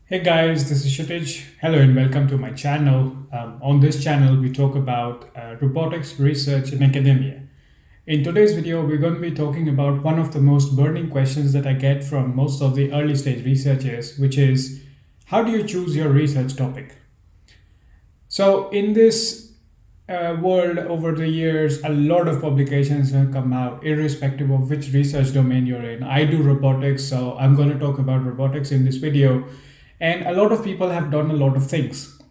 Hey guys, this is Kshitij. Hello and welcome to my channel. On this channel, we talk about robotics research in academia. In today's video, we're going to be talking about one of the most burning questions that I get from most of the early stage researchers, which is how do you choose your research topic? So, in this world over the years, a lot of publications have come out, irrespective of which research domain you're in. I do robotics, so I'm going to talk about robotics in this video. And a lot of people have done a lot of things.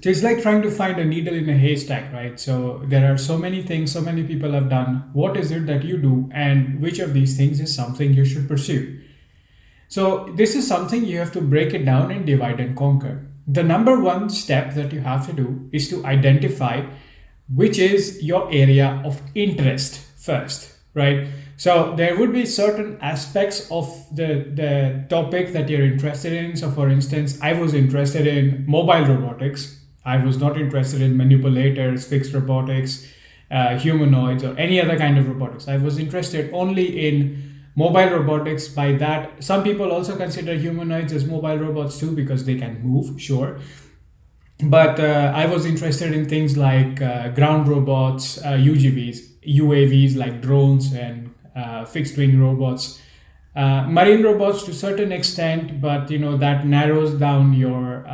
So it's like trying to find a needle in a haystack, right? So there are so many things, so many people have done. What is it that you do, and which of these things is something you should pursue? So this is something you have to break it down and divide and conquer. The number one step that you have to do is to identify which is your area of interest first, right? So there would be certain aspects of the topic that you're interested in. So for instance, I was interested in mobile robotics. I was not interested in manipulators, fixed robotics, humanoids, or any other kind of robotics. I was interested only in mobile robotics. By that, some people also consider humanoids as mobile robots too because they can move, sure. But I was interested in things like ground robots, UAVs like drones and fixed wing robots, marine robots to a certain extent, but that narrows down your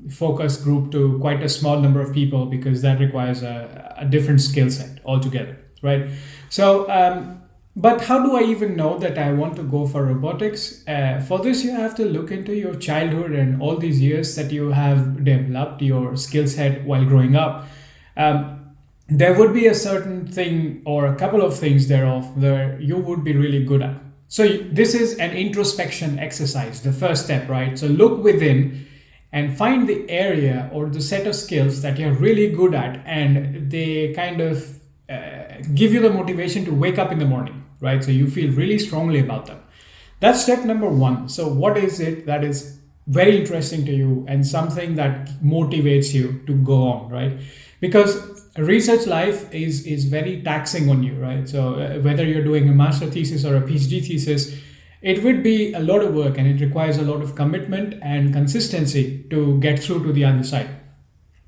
focus group to quite a small number of people because that requires a different skill set altogether, right? So but how do I even know that I want to go for robotics? For this, you have to look into your childhood and all these years that you have developed your skill set while growing up. There would be a certain thing or a couple of things thereof that you would be really good at. So this is an introspection exercise, the first step, right? So look within and find the area or the set of skills that you're really good at, and they kind of give you the motivation to wake up in the morning, right? So you feel really strongly about them. That's step number one. So what is it that is very interesting to you and something that motivates you to go on, right? Because research life is very taxing on you, right? So whether you're doing a master thesis or a PhD thesis, it would be a lot of work and it requires a lot of commitment and consistency to get through to the other side.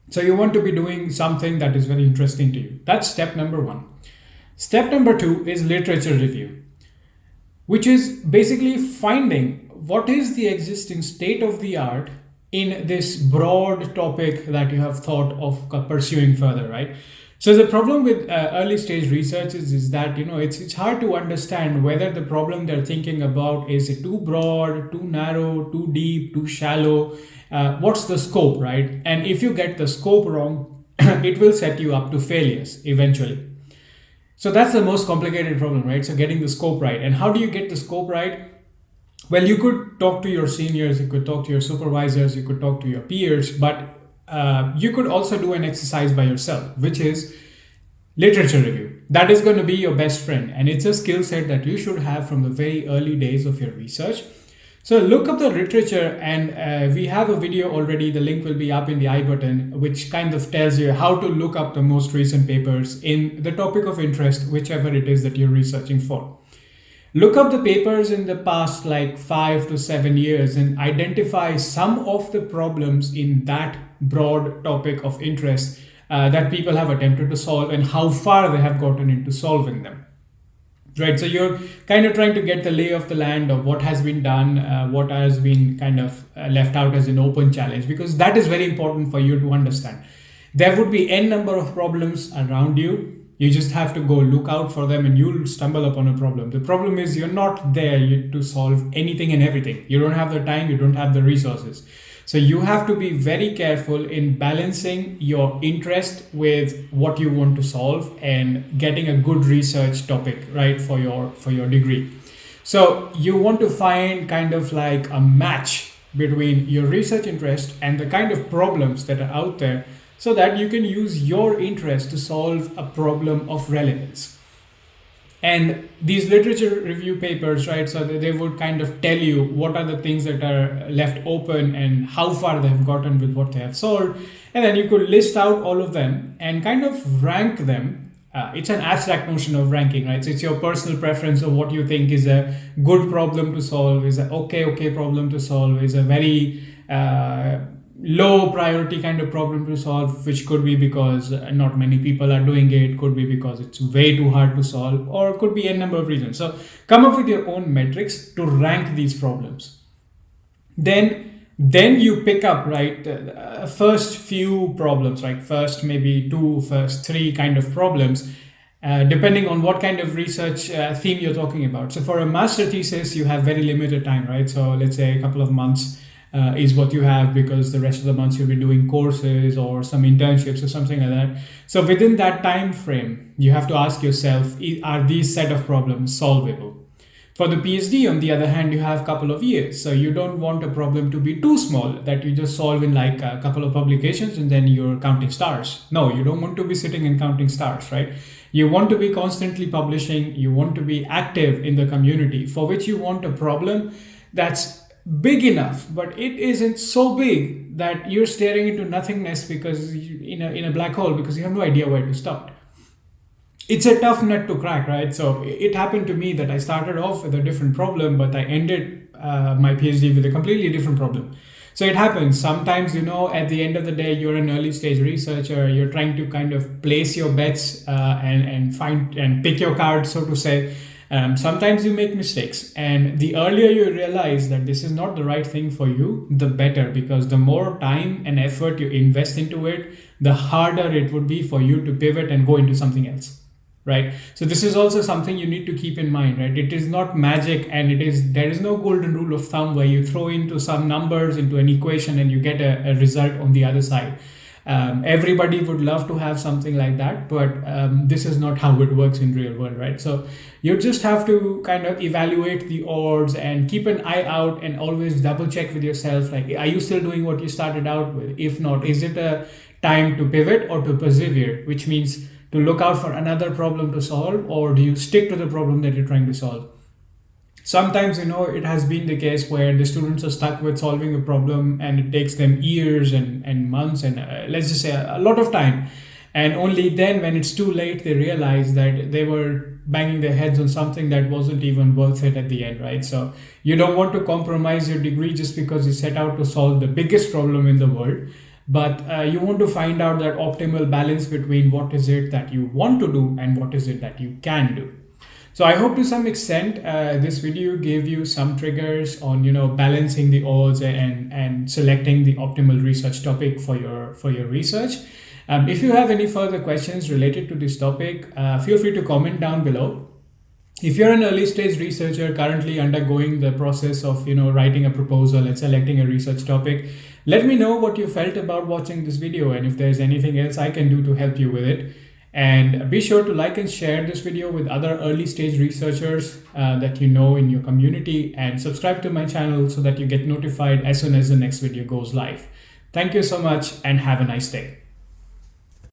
So you want to be doing something that is very interesting to you. That's step number one. Step number two is literature review, which is basically finding what is the existing state of the art in this broad topic that you have thought of pursuing further, right? So the problem with early stage research is that it's hard to understand whether the problem they're thinking about is it too broad, too narrow, too deep, too shallow. What's the scope, right? And if you get the scope wrong, it will set you up to failures eventually. So that's the most complicated problem, right? So getting the scope right. And how do you get the scope right? Well, you could talk to your seniors, you could talk to your supervisors, you could talk to your peers, but you could also do an exercise by yourself, which is literature review. That is going to be your best friend, and it's a skill set that you should have from the very early days of your research. So look up the literature, and we have a video already. The link will be up in the I button, which kind of tells you how to look up the most recent papers in the topic of interest, whichever it is that you're researching for. Look up the papers in the past like 5 to 7 years and identify some of the problems in that broad topic of interest that people have attempted to solve and how far they have gotten into solving them. Right, so you're kind of trying to get the lay of the land of what has been done, what has been kind of left out as an open challenge, because that is very important for you to understand. There would be n number of problems around you. You just have to go look out for them and you'll stumble upon a problem. The problem is you're not there to solve anything and everything. You don't have the time, you don't have the resources. So you have to be very careful in balancing your interest with what you want to solve and getting a good research topic, right, for your degree. So you want to find kind of like a match between your research interest and the kind of problems that are out there so that you can use your interest to solve a problem of relevance. And these literature review papers, right, so they would kind of tell you what are the things that are left open and how far they have gotten with what they have solved. And then you could list out all of them and kind of rank them It's an abstract notion of ranking, right? So it's your personal preference of what you think is a good problem to solve, is an okay problem to solve, is a very low priority kind of problem to solve, which could be because not many people are doing it, could be because it's way too hard to solve, or could be a number of reasons. So come up with your own metrics to rank these problems. Then you pick up, right, first few problems, like first maybe two, first three kind of problems, depending on what kind of research theme you're talking about. So for a master thesis, you have very limited time, right? So let's say a couple of months is what you have, because the rest of the months you'll be doing courses or some internships or something like that. So within that time frame, you have to ask yourself, are these set of problems solvable? For the PhD, on the other hand, you have a couple of years. So you don't want a problem to be too small that you just solve in like a couple of publications and then you're counting stars. No, you don't want to be sitting and counting stars, right? You want to be constantly publishing. You want to be active in the community, for which you want a problem that's big enough, but it isn't so big that you're staring into nothingness because in a black hole, because you have no idea where to start. It's a tough nut to crack, right? So it happened to me that I started off with a different problem, but I ended my PhD with a completely different problem. So it happens sometimes, at the end of the day, you're an early stage researcher, you're trying to kind of place your bets and find and pick your cards, so to say. Sometimes you make mistakes, and the earlier you realize that this is not the right thing for you, the better, because the more time and effort you invest into it, the harder it would be for you to pivot and go into something else. Right. So this is also something you need to keep in mind, right? It is not magic, and there is no golden rule of thumb where you throw into some numbers into an equation and you get a result on the other side. Everybody would love to have something like that, but this is not how it works in real world, right? So you just have to kind of evaluate the odds and keep an eye out and always double check with yourself, like, are you still doing what you started out with? If not, is it a time to pivot or to persevere, which means to look out for another problem to solve, or do you stick to the problem that you're trying to solve? Sometimes, it has been the case where the students are stuck with solving a problem and it takes them years and months and let's just say a lot of time. And only then, when it's too late, they realize that they were banging their heads on something that wasn't even worth it at the end, right? So you don't want to compromise your degree just because you set out to solve the biggest problem in the world. But you want to find out that optimal balance between what is it that you want to do and what is it that you can do. So I hope to some extent this video gave you some triggers on balancing the odds and selecting the optimal research topic for your research. If you have any further questions related to this topic, feel free to comment down below. If you're an early stage researcher currently undergoing the process of writing a proposal and selecting a research topic, let me know what you felt about watching this video and if there's anything else I can do to help you with it. And be sure to like and share this video with other early stage researchers that you know in your community, and subscribe to my channel so that you get notified as soon as the next video goes live. Thank you so much and have a nice day.